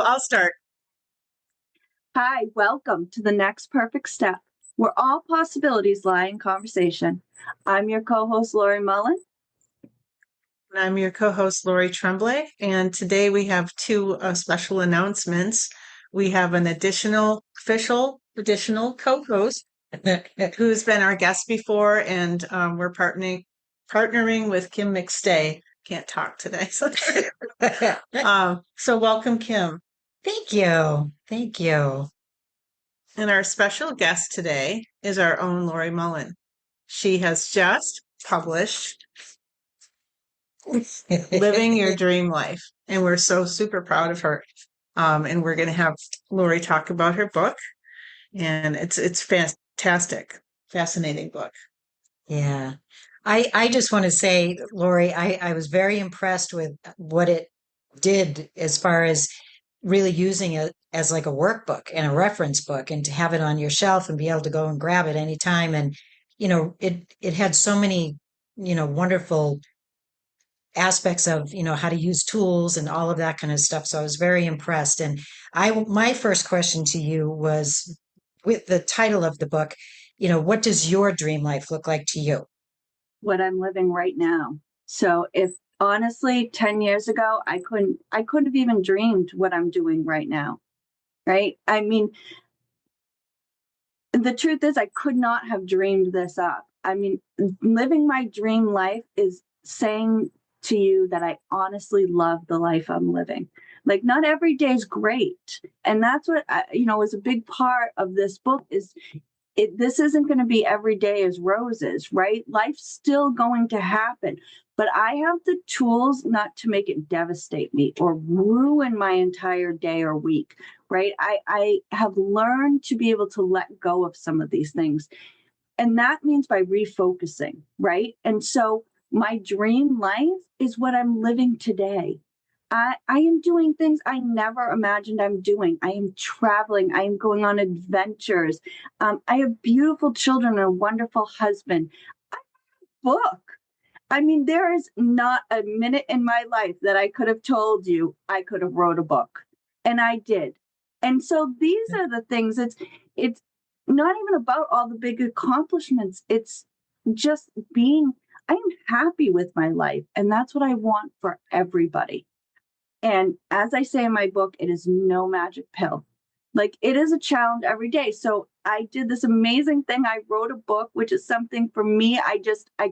I'll start. Hi, welcome to the next perfect step, where all possibilities lie in conversation. I'm your co host, Laurie Mullen. I'm your co-host, Laurie Tremblay, and today we have two special announcements. We have an additional co-host who's been our guest before, and we're partnering with Kim McStay. Can't talk today, so welcome, Kim. Thank you. Thank you. And our special guest today is our own Laurie Mullen. She has just published Living Your Dream Life, and we're so super proud of her. And we're going to have Laurie talk about her book, and it's fantastic, fascinating book. Yeah. I just want to say, Lori, I was very impressed with what it did as far as really using it as like a workbook and a reference book and to have it on your shelf and be able to go and grab it anytime. And, it had so many, wonderful aspects of how to use tools and all of that kind of stuff, so I was very impressed. And my first question to you was, with the title of the book, what does your dream life look like to you? What I'm living right now. So if honestly 10 years ago I couldn't have even dreamed what I'm doing right now. Right? I mean, the truth is I could not have dreamed this up. I mean, living my dream life is saying to you that I honestly love the life I'm living. Like, not every day is great. And that's what is a big part of this book is this isn't going to be every day as roses, right? Life's still going to happen, but I have the tools not to make it devastate me or ruin my entire day or week, right? I have learned to be able to let go of some of these things. And that means by refocusing, right? And so my dream life is what I'm living today. I am doing things I never imagined I'm doing. I am traveling. I am going on adventures. I have beautiful children and a wonderful husband. I book. I mean, there is not a minute in my life that I could have told you I could have wrote a book, and I did. And so these are the things. It's not even about all the big accomplishments. It's just being. I am happy with my life, and that's what I want for everybody. And as I say in my book, it is no magic pill. Like, it is a challenge every day. So I did this amazing thing. I wrote a book, which is something for me, I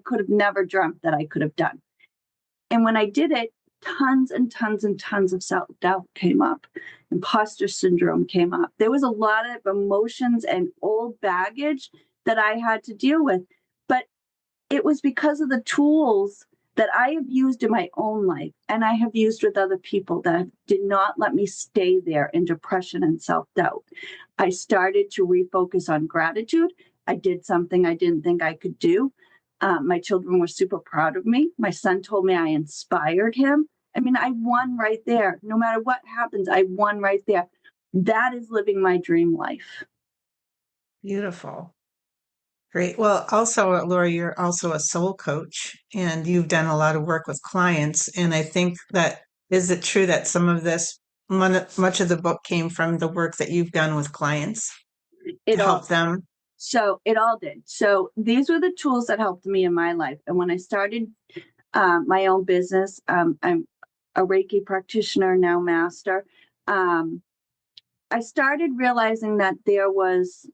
could have never dreamt that I could have done. And when I did it, tons and tons and tons of self-doubt came up. Imposter syndrome came up. There was a lot of emotions and old baggage that I had to deal with. But it was because of the tools that I have used in my own life and I have used with other people that did not let me stay there in depression and self-doubt. I started to refocus on gratitude. I did something I didn't think I could do. My children were super proud of me. My son told me I inspired him. I mean, I won right there. No matter what happens, I won right there. That is living my dream life. Beautiful. Great. Well, also, Laura, you're also a soul coach and you've done a lot of work with clients. And I think that is it true that some of this, much of the book came from the work that you've done with clients to It help all them? So it all did. So these were the tools that helped me in my life. And when I started my own business, I'm a Reiki practitioner, now master. Um, I started realizing that there was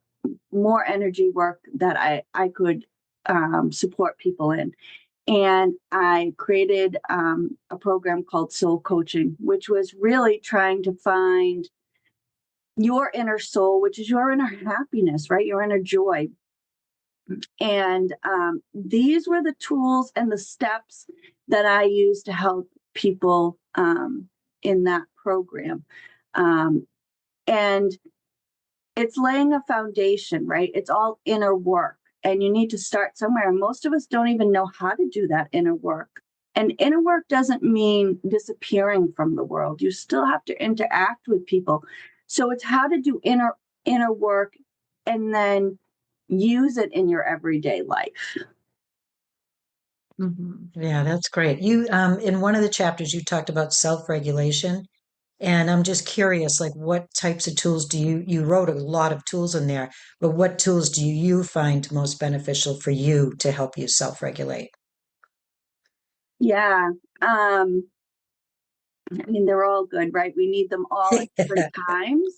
more energy work that I could support people in. And I created a program called Soul Coaching, which was really trying to find your inner soul, which is your inner happiness, right? Your inner joy. And these were the tools and the steps that I used to help people in that program. Um, and it's laying a foundation, right? It's all inner work. And you need to start somewhere. And most of us don't even know how to do that inner work. And inner work doesn't mean disappearing from the world. You still have to interact with people. So it's how to do inner work and then use it in your everyday life. Yeah, that's great. You, in one of the chapters, you talked about self-regulation. And I'm just curious, like what types of tools do you wrote a lot of tools in there, but what tools do you find most beneficial for you to help you self-regulate? Yeah. I mean, they're all good, right? We need them all at different times.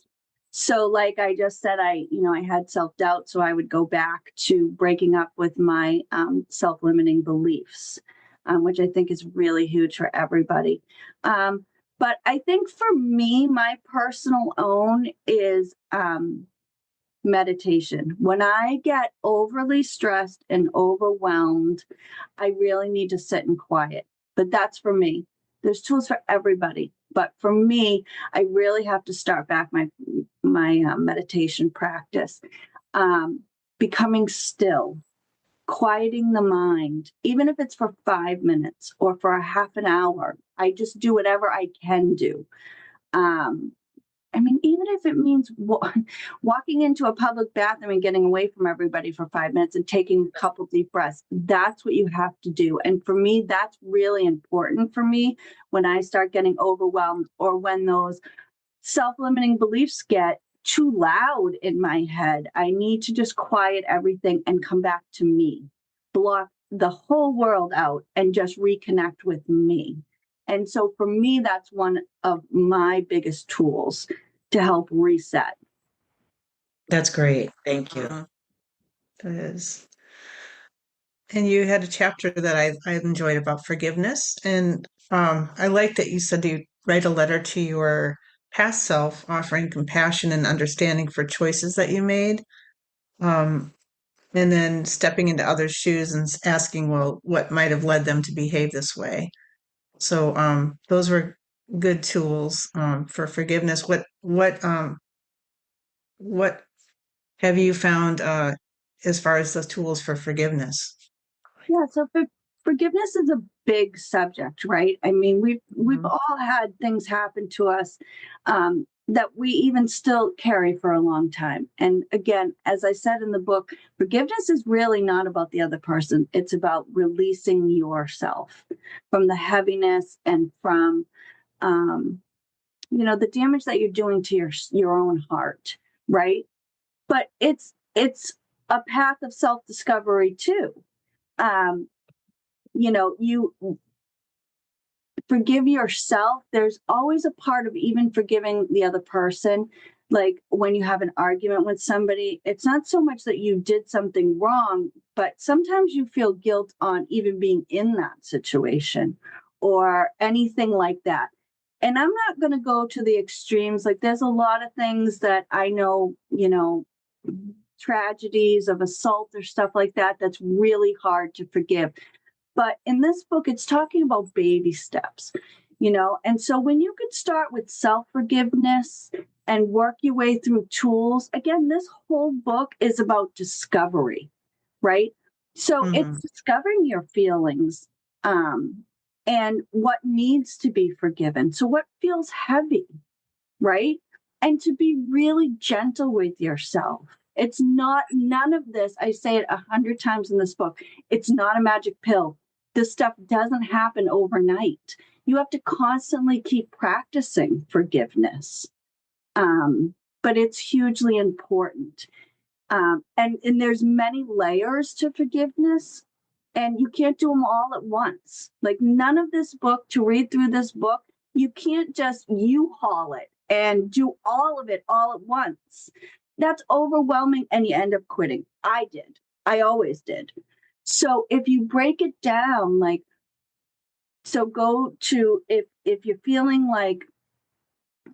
So, like I just said, I had self-doubt, so I would go back to breaking up with my self-limiting beliefs, which I think is really huge for everybody. But I think for me, my personal own is meditation. When I get overly stressed and overwhelmed, I really need to sit in quiet. But that's for me. There's tools for everybody, but for me, I really have to start back my meditation practice, becoming still, quieting the mind, even if it's for 5 minutes or for a half an hour. I just do whatever I can do. Um, I mean, even if it means walking into a public bathroom and getting away from everybody for 5 minutes and taking a couple deep breaths, that's what you have to do. And for me, that's really important for me when I start getting overwhelmed or when those self-limiting beliefs get too loud in my head. I need to just quiet everything and come back to me, block the whole world out and just reconnect with me. And so for me, that's one of my biggest tools to help reset. That's great. Thank you. It is. And you had a chapter that I enjoyed about forgiveness. And I like that you said you write a letter to your past self, offering compassion and understanding for choices that you made. Um, and then stepping into others' shoes and asking, well, what might have led them to behave this way. So those were good tools for forgiveness. What have you found as far as the tools for forgiveness? Yeah, so forgiveness is a big subject, right? I mean, we've all had things happen to us that we even still carry for a long time. And again, as I said in the book, forgiveness is really not about the other person. It's about releasing yourself from the heaviness and from the damage that you're doing to your own heart, right? But it's a path of self-discovery too. Um, you forgive yourself. There's always a part of even forgiving the other person. Like when you have an argument with somebody, it's not so much that you did something wrong, but sometimes you feel guilt on even being in that situation or anything like that. And I'm not going to go to the extremes. Like there's a lot of things that I know, tragedies of assault or stuff like that, that's really hard to forgive. But in this book, it's talking about baby steps, And so when you could start with self-forgiveness and work your way through tools, again, this whole book is about discovery, right? So it's discovering your feelings and what needs to be forgiven. So what feels heavy, right? And to be really gentle with yourself. It's not, none of this, I say it 100 times in this book, it's not a magic pill. This stuff doesn't happen overnight. You have to constantly keep practicing forgiveness. But it's hugely important. And there's many layers to forgiveness, and you can't do them all at once. Like none of this book, to read through this book, you can't just U-haul it and do all of it all at once. That's overwhelming and you end up quitting. I did. I always did. So if you break it down, so go to, if you're feeling like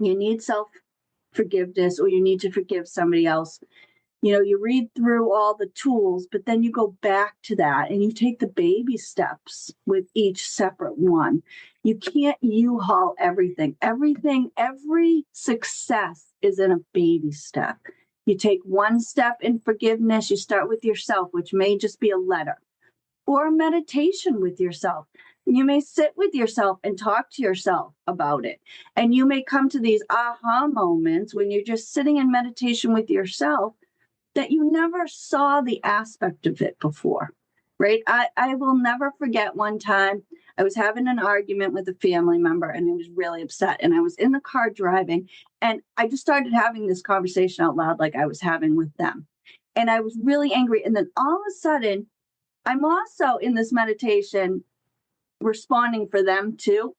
you need self forgiveness or you need to forgive somebody else, you read through all the tools, but then you go back to that and you take the baby steps with each separate one. You can't U-haul everything. Every success is in a baby step. You take one step in forgiveness, you start with yourself, which may just be a letter or a meditation with yourself. You may sit with yourself and talk to yourself about it. And you may come to these aha moments when you're just sitting in meditation with yourself that you never saw the aspect of it before, right? I will never forget one time I was having an argument with a family member and I was really upset. And I was in the car driving and I just started having this conversation out loud like I was having with them. And I was really angry. And then all of a sudden, I'm also in this meditation responding for them too.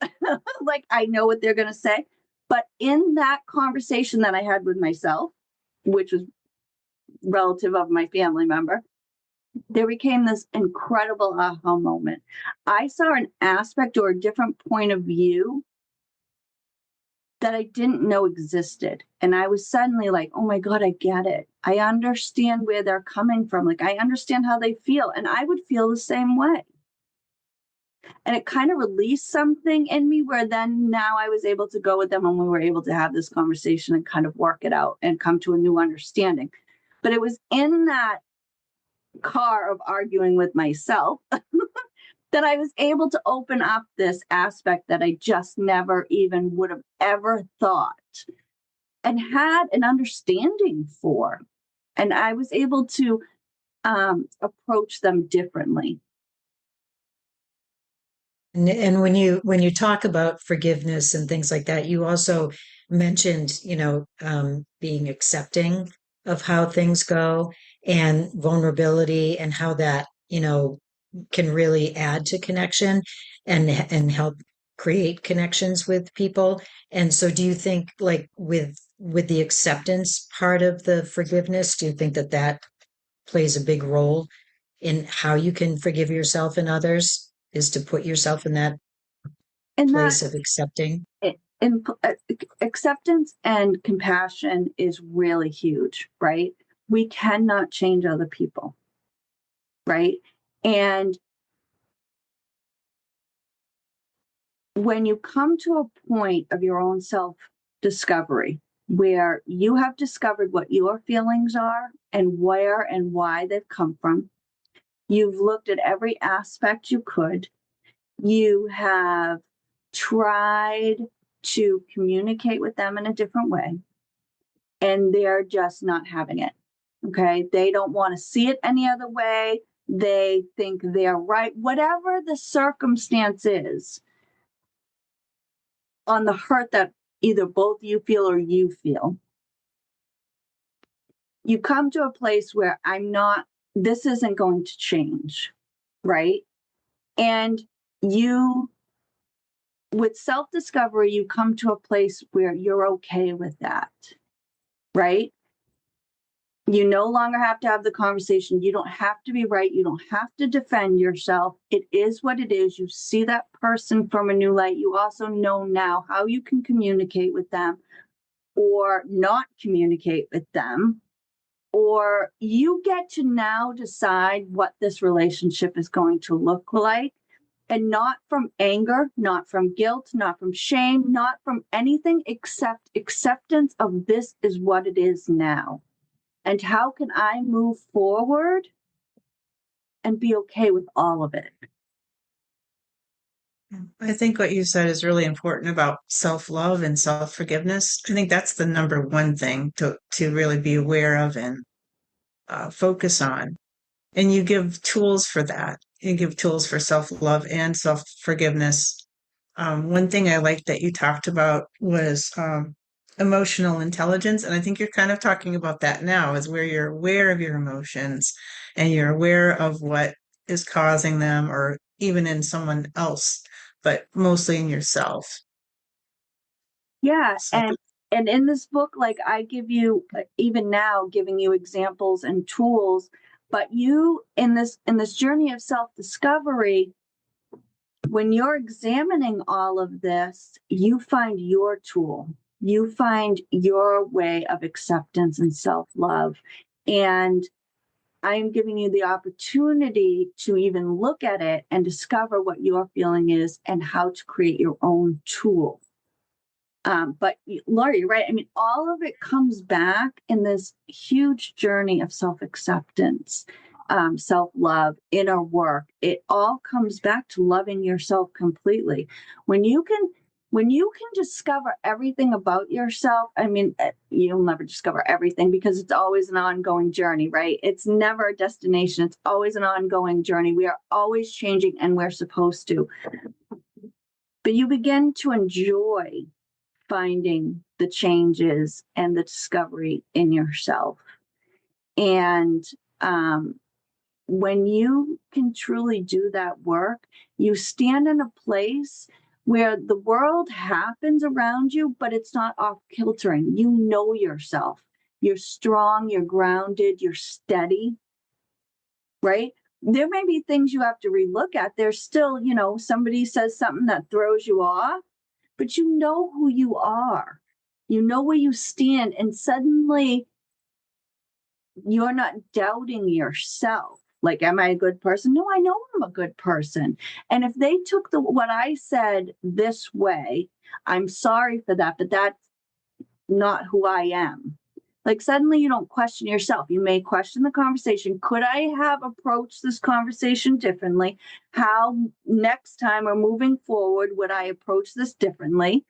Like I know what they're going to say. But in that conversation that I had with myself, which was relative of my family member, there became this incredible aha moment. I saw an aspect or a different point of view that I didn't know existed. And I was suddenly like, oh my God, I get it. I understand where they're coming from. Like, I understand how they feel. And I would feel the same way. And it kind of released something in me where then now I was able to go with them and we were able to have this conversation and kind of work it out and come to a new understanding. But it was in that car of arguing with myself that I was able to open up this aspect that I just never even would have ever thought and had an understanding for. And I was able to approach them differently. And when you talk about forgiveness and things like that, you also mentioned, being accepting of how things go and vulnerability and how that, can really add to connection and help create connections with people. And so do you think like with the acceptance part of the forgiveness, do you think that that plays a big role in how you can forgive yourself and others, is to put yourself in that And place that of accepting? acceptance and compassion is really huge, right? We cannot change other people, right? And when you come to a point of your own self-discovery where you have discovered what your feelings are and where and why they've come from, you've looked at every aspect you could, you have tried to communicate with them in a different way, and they're just not having it. Okay. They don't want to see it any other way. They think they're right. Whatever the circumstance is, on the hurt that either both you feel or you feel, you come to a place where this isn't going to change. Right. And with self-discovery, you come to a place where you're okay with that. Right. You no longer have to have the conversation. You don't have to be right. You don't have to defend yourself. It is what it is. You see that person from a new light. You also know now how you can communicate with them or not communicate with them. Or you get to now decide what this relationship is going to look like. And not from anger, not from guilt, not from shame, not from anything except acceptance of this is what it is now. And how can I move forward and be okay with all of it? I think what you said is really important about self-love and self-forgiveness. I think that's the number one thing to really be aware of and focus on. And you give tools for that. You give tools for self-love and self-forgiveness. One thing I liked that you talked about was emotional intelligence. And I think you're kind of talking about that now, is where you're aware of your emotions and you're aware of what is causing them, or even in someone else, but mostly in yourself. Yeah. So, And in this book, like I give you, even now, giving you examples and tools, but you in this journey of self-discovery, when you're examining all of this, you find your tool, you find your way of acceptance and self-love. And I am giving you the opportunity to even look at it and discover what your feeling is and how to create your own tool. But Laurie, you're right. I mean, all of it comes back in this huge journey of self-acceptance, self-love, inner work. It all comes back to loving yourself completely. When you can discover everything about yourself, I mean, you'll never discover everything because it's always an ongoing journey, right? It's never a destination. It's always an ongoing journey. We are always changing, and we're supposed to. but you begin to enjoy finding the changes and the discovery in yourself. And when you can truly do that work, you stand in a place where the world happens around you, but it's not off kiltering. You know yourself. You're strong, you're grounded, you're steady, right? There may be things you have to relook at. There's still, somebody says something that throws you off, but you know who you are. You know where you stand, and suddenly you're not doubting yourself. Like, am I a good person? No, I know I'm a good person. And if they took what I said this way, I'm sorry for that, but that's not who I am. Like, suddenly you don't question yourself. You may question the conversation. Could I have approached this conversation differently? How next time or moving forward would I approach this differently?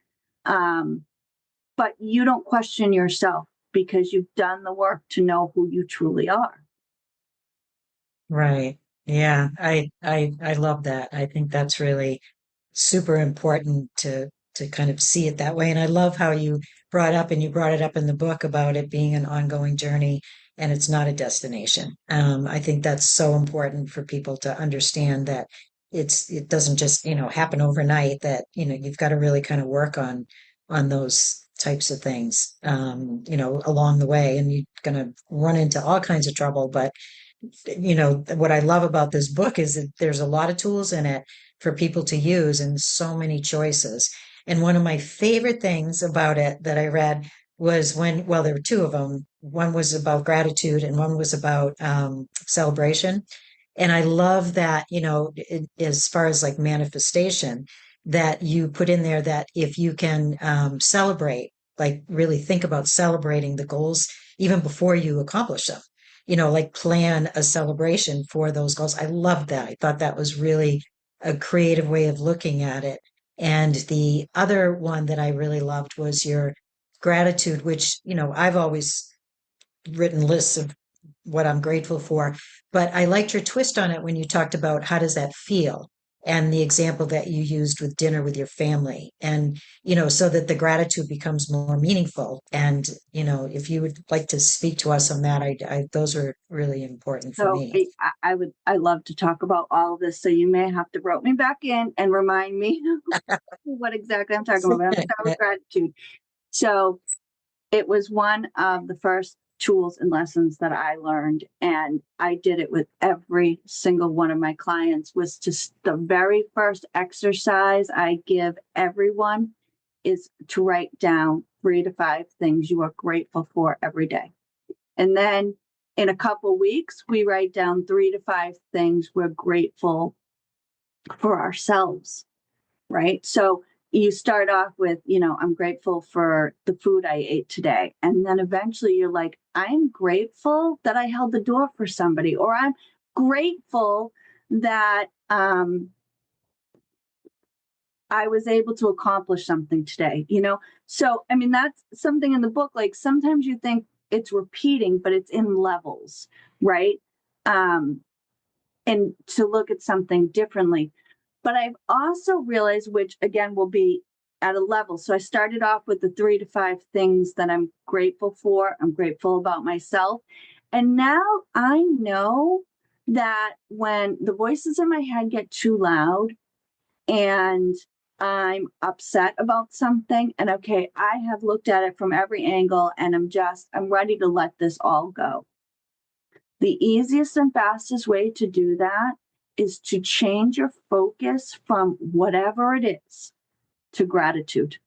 But you don't question yourself because you've done the work to know who you truly are. Right. Yeah. I love that. I think that's really super important to kind of see it that way. And I love how you brought up, and you brought it up in the book, about it being an ongoing journey and it's not a destination. I think that's so important for people to understand that it doesn't just, happen overnight, that, you've got to really kind of work on those types of things, along the way, and you're going to run into all kinds of trouble. But what I love about this book is that there's a lot of tools in it for people to use, and so many choices. And one of my favorite things about it that I read was well, there were two of them. One was about gratitude and one was about celebration. And I love that, as far as like manifestation, that you put in there that if you can celebrate, like really think about celebrating the goals even before you accomplish them, like plan a celebration for those goals. I love that. I thought that was really a creative way of looking at it. And the other one that I really loved was your gratitude, which, I've always written lists of what I'm grateful for, but I liked your twist on it when you talked about how does that feel, and the example that you used with dinner with your family, and so that the gratitude becomes more meaningful. And if you would like to speak to us on that, those are really important for So me. I love to talk about all of this. So you may have to rope me back in and remind me what exactly I'm talking about. I'm going to start with gratitude. So it was one of the first tools and lessons that I learned, and I did it with every single one of my clients. Was just the very first exercise I give everyone is to write down 3 to 5 things you are grateful for every day. And then in a couple weeks, we write down 3 to 5 things we're grateful for ourselves, right? So you start off with, I'm grateful for the food I ate today. And then eventually you're like, I'm grateful that I held the door for somebody, or I'm grateful that I was able to accomplish something today, So, I mean, that's something in the book. Like, sometimes you think it's repeating, but it's in levels, right? And to look at something differently. But I've also realized, which again will be at a level. So I started off with the 3 to 5 things that I'm grateful for. I'm grateful about myself. And now I know that when the voices in my head get too loud and I'm upset about something, and okay, I have looked at it from every angle and I'm ready to let this all go. The easiest and fastest way to do that is to change your focus from whatever it is to gratitude.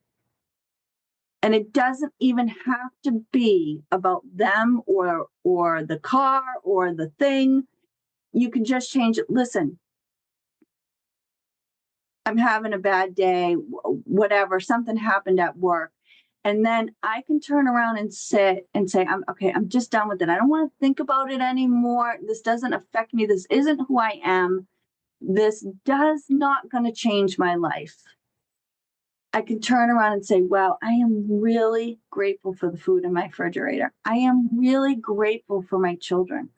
And it doesn't even have to be about them or the car or the thing. You can just change it. Listen, I'm having a bad day, whatever, something happened at work. And then I can turn around and sit and say, I'm just done with it. I don't want to think about it anymore. This doesn't affect me. This isn't who I am. This does not going to change my life. I can turn around and say, wow, I am really grateful for the food in my refrigerator. I am really grateful for my children.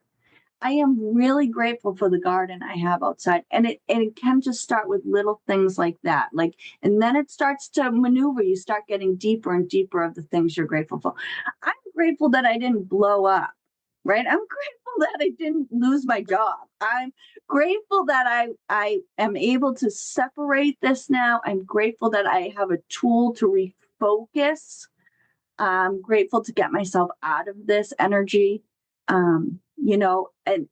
I am really grateful for the garden I have outside. And it can just start with little things like that. Like, and then it starts to maneuver. You start getting deeper and deeper of the things you're grateful for. I'm grateful that I didn't blow up, right? I'm grateful that I didn't lose my job. I'm grateful that I am able to separate this now. I'm grateful that I have a tool to refocus. I'm grateful to get myself out of this energy. And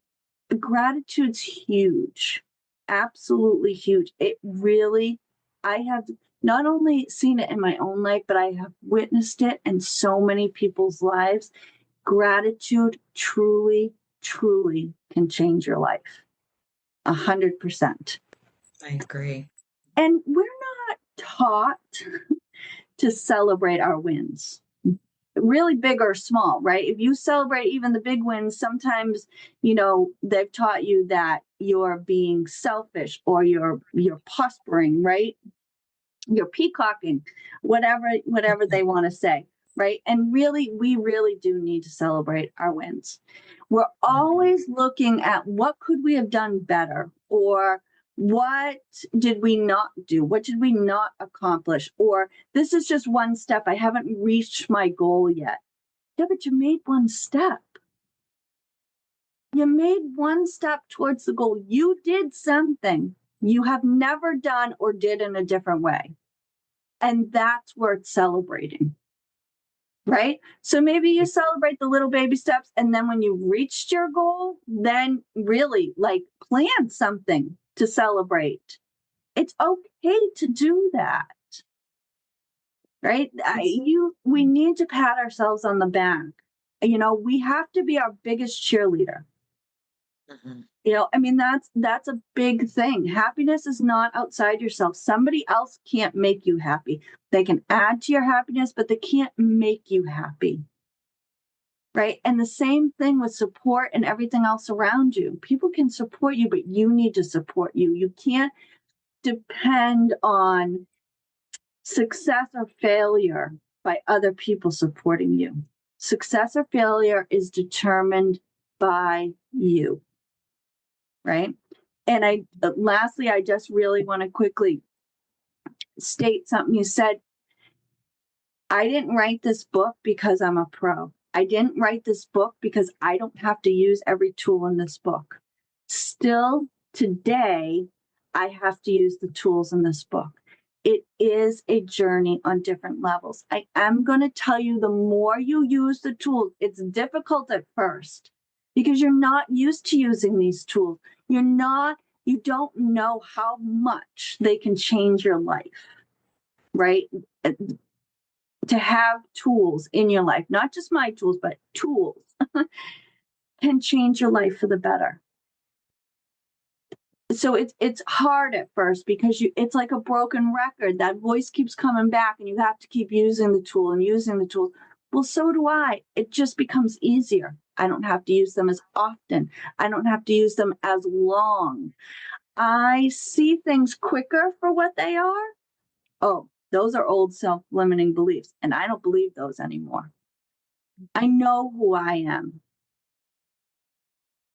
gratitude's huge, absolutely huge. It really, I have not only seen it in my own life, but I have witnessed it in so many people's lives. Gratitude truly, truly can change your life. 100%. I agree. And we're not taught to celebrate our wins, really big or small, right? If you celebrate even the big wins, sometimes, they've taught you that you're being selfish or you're posturing, right? You're peacocking, whatever they want to say, right? And really, we really do need to celebrate our wins. We're always looking at what could we have done better, or what did we not do? What did we not accomplish? Or this is just one step. I haven't reached my goal yet. Yeah, but you made one step. You made one step towards the goal. You did something you have never done or did in a different way. And that's worth celebrating, right? So maybe you celebrate the little baby steps, and then when you've reached your goal, then really plan something to celebrate. It's okay to do that, right? We need to pat ourselves on the back. We have to be our biggest cheerleader. Mhm. That's a big thing. Happiness is not outside yourself. Somebody else can't make you happy. They can add to your happiness, but they can't make you happy. Right? And the same thing with support and everything else around you. People can support you, but you need to support you. You can't depend on success or failure by other people supporting you. Success or failure is determined by you. Right? And lastly, I just really want to quickly state something you said. I didn't write this book because I'm a pro. I didn't write this book because I don't have to use every tool in this book. Still today, I have to use the tools in this book. It is a journey on different levels. I am going to tell you, the more you use the tools, it's difficult at first because you're not used to using these tools. You don't know how much they can change your life, right? To have tools in your life, not just my tools, but tools can change your life for the better. So it's hard at first because it's like a broken record. That voice keeps coming back and you have to keep using the tool and using the tool. Well, so do I. It just becomes easier. I don't have to use them as often. I don't have to use them as long. I see things quicker for what they are. Oh, those are old self-limiting beliefs, and I don't believe those anymore. I know who I am.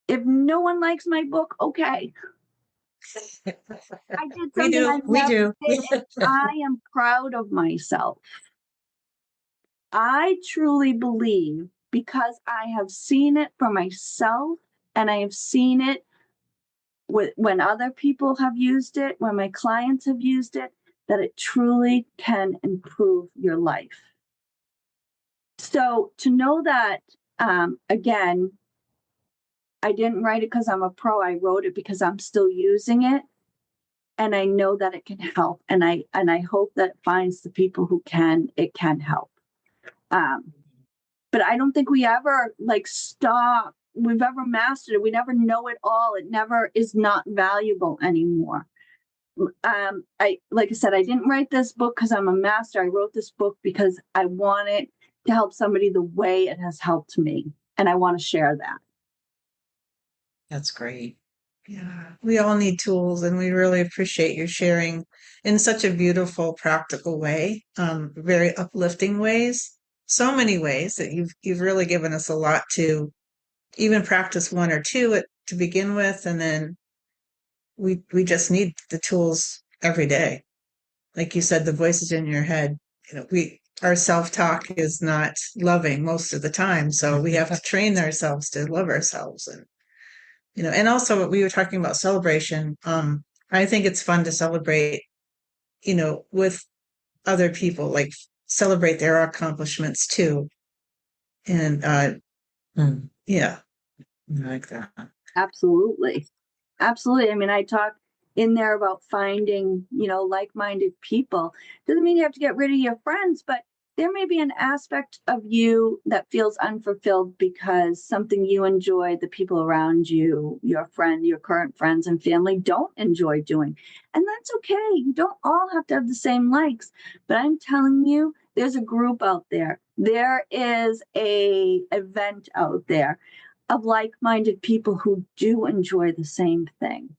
If no one likes my book, okay. I did We something do. I We never do. did, and I am proud of myself. I truly believe, because I have seen it for myself, and I have seen it when other people have used it, when my clients have used it, that it truly can improve your life. So to know that, again, I didn't write it because I'm a pro. I wrote it because I'm still using it. And I know that it can help. And I hope that it finds the people who it can help. But I don't think we ever we've ever mastered it. We never know it all. It never is not valuable anymore. Like I said, I didn't write this book because I'm a master. I wrote this book because I want it to help somebody the way it has helped me. And I want to share that. That's great. Yeah, we all need tools, and we really appreciate your sharing in such a beautiful, practical way, very uplifting ways, so many ways that you've really given us a lot even practice one or two to begin with, and then we just need the tools every day. Like you said, the voices in your head, our self-talk is not loving most of the time. So we have to train ourselves to love ourselves. And also we were talking about celebration. I think it's fun to celebrate, with other people, like celebrate their accomplishments too. And yeah, I like that. Absolutely. Absolutely. I mean, I talk in there about finding, like-minded people. Doesn't mean you have to get rid of your friends, but there may be an aspect of you that feels unfulfilled because something you enjoy, the people around you, your current friends and family don't enjoy doing. And that's okay. You don't all have to have the same likes, but I'm telling you, there's a group out there. There is a event out there of like-minded people who do enjoy the same thing,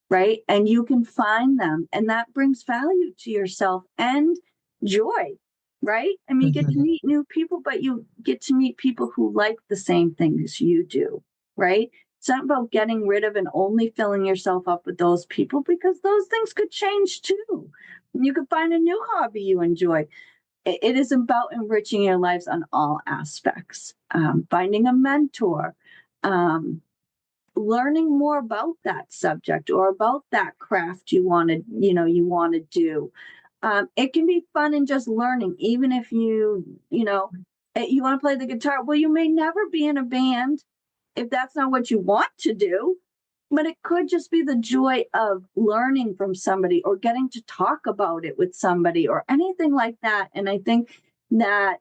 right? And you can find them, and that brings value to yourself and joy, right? I mean, you get to meet new people, but you get to meet people who like the same things you do, right? It's not about getting rid of and only filling yourself up with those people, because those things could change too. You could find a new hobby you enjoy. It is about enriching your lives on all aspects. Finding a mentor, learning more about that subject or about that craft you want to do. It can be fun and just learning, even if you want to play the guitar. Well, you may never be in a band if that's not what you want to do, but it could just be the joy of learning from somebody or getting to talk about it with somebody or anything like that. And I think that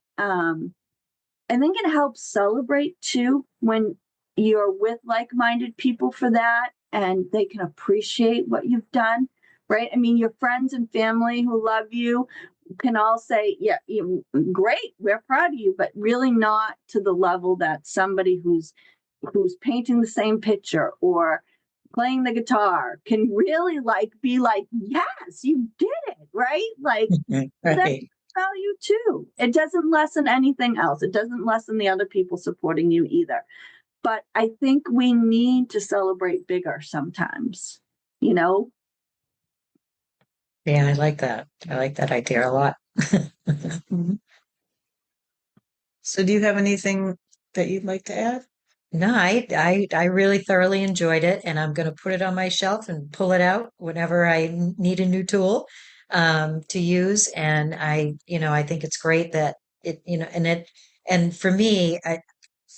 it helps celebrate too when you're with like-minded people for that, and they can appreciate what you've done, right? I mean, your friends and family who love you can all say, yeah, great, we're proud of you, but really not to the level that somebody who's painting the same picture or playing the guitar can really be like, yes, you did it, right? Like, Right. that's value too. It doesn't lessen anything else. It doesn't lessen the other people supporting you either. But I think we need to celebrate bigger sometimes, you know? Yeah, I like that. I like that idea a lot. So do you have anything that you'd like to add? No, I really thoroughly enjoyed it, and I'm going to put it on my shelf and pull it out whenever I need a new tool to use. And I think it's great that and for me,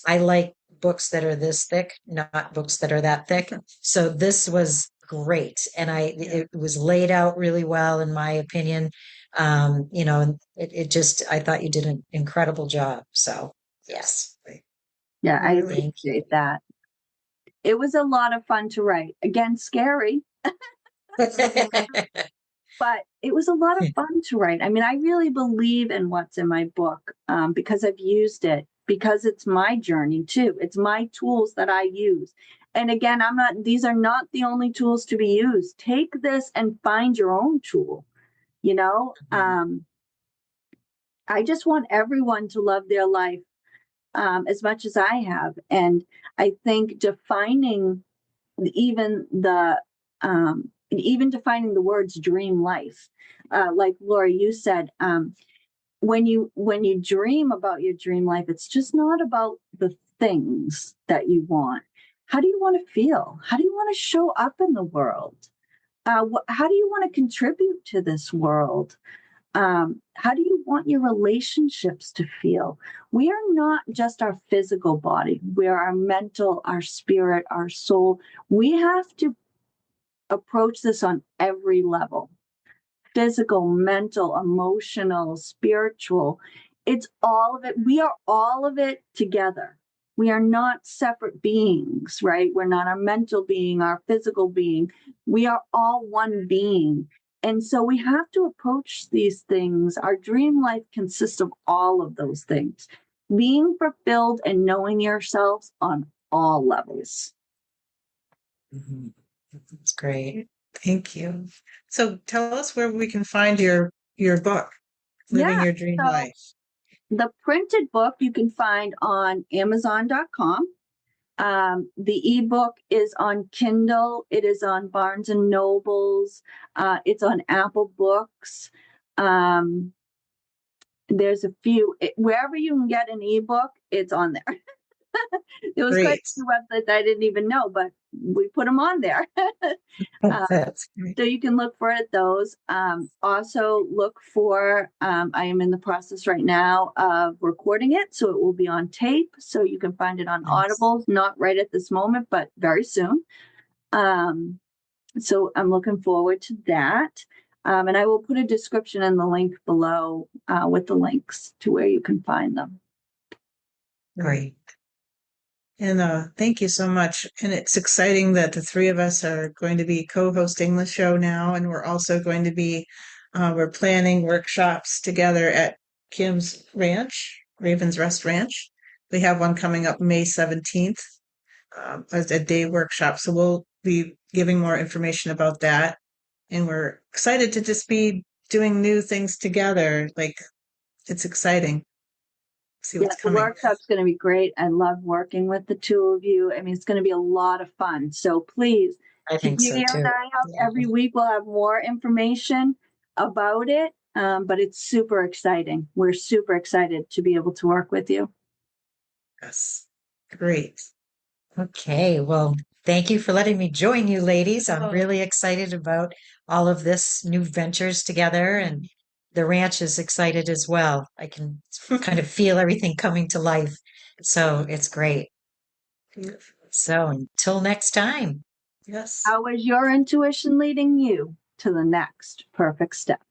I like books that are this thick, not books that are that thick. So this was great, and it was laid out really well, in my opinion. And it just, I thought you did an incredible job. So yes. Yeah, I Really? appreciate that. It was a lot of fun to write. Again, scary, but it was a lot of fun to write. I mean, I really believe in what's in my book because I've used it, because it's my journey too. It's my tools that I use. And again, these are not the only tools to be used. Take this and find your own tool, you know? I just want everyone to love their life as much as I have. And I think defining even the defining the words dream life, like Laura, you said, when you dream about your dream life, it's just not about the things that you want. How do you want to feel? How do you want to show up in the world? How do you want to contribute to this world? How do you want your relationships to feel? We are not just our physical body. We are our mental, our spirit, our soul. We have to approach this on every level: physical, mental, emotional, spiritual. It's all of it. We are all of it together. We are not separate beings, right? We're not our mental being, our physical being. We are all one being. And so we have to approach these things. Our dream life consists of all of those things: being fulfilled and knowing yourselves on all levels. That's great. Thank you. So tell us where we can find your book, Living Your Dream Life. The printed book you can find on Amazon.com. The ebook is on Kindle. It is on Barnes and Nobles. It's on Apple Books. There's a few, wherever you can get an ebook, it's on there. There was quite Great. a few websites I didn't even know, but we put them on there. That's great. So you can look for it at those. Also look for, I am in the process right now of recording it, so it will be on tape. So you can find it on Nice. Audible, not right at this moment, but very soon. So I'm looking forward to that. And I will put a description in the link below with the links to where you can find them. Great. And thank you so much. And it's exciting that the three of us are going to be co-hosting the show now, and we're also going to be we're planning workshops together at Kim's Ranch, Raven's Rest Ranch. We have one coming up May 17th as a day workshop. So we'll be giving more information about that. And we're excited to just be doing new things together. Like, it's exciting. See Yeah, what's the coming. workshop's going to be great. I love working with the two of you. I mean, it's going to be a lot of fun. So please I keep think your so ear and too. eye out. Yeah. Every week we'll have more information about it. But it's super exciting. We're super excited to be able to work with you. Yes. Great. Okay. Well, thank you for letting me join you, ladies. I'm Oh. really excited about all of this new ventures together, and the ranch is excited as well. I can kind of feel everything coming to life. So it's great. Beautiful. So until next time. Yes. How is your intuition leading you to the next perfect step?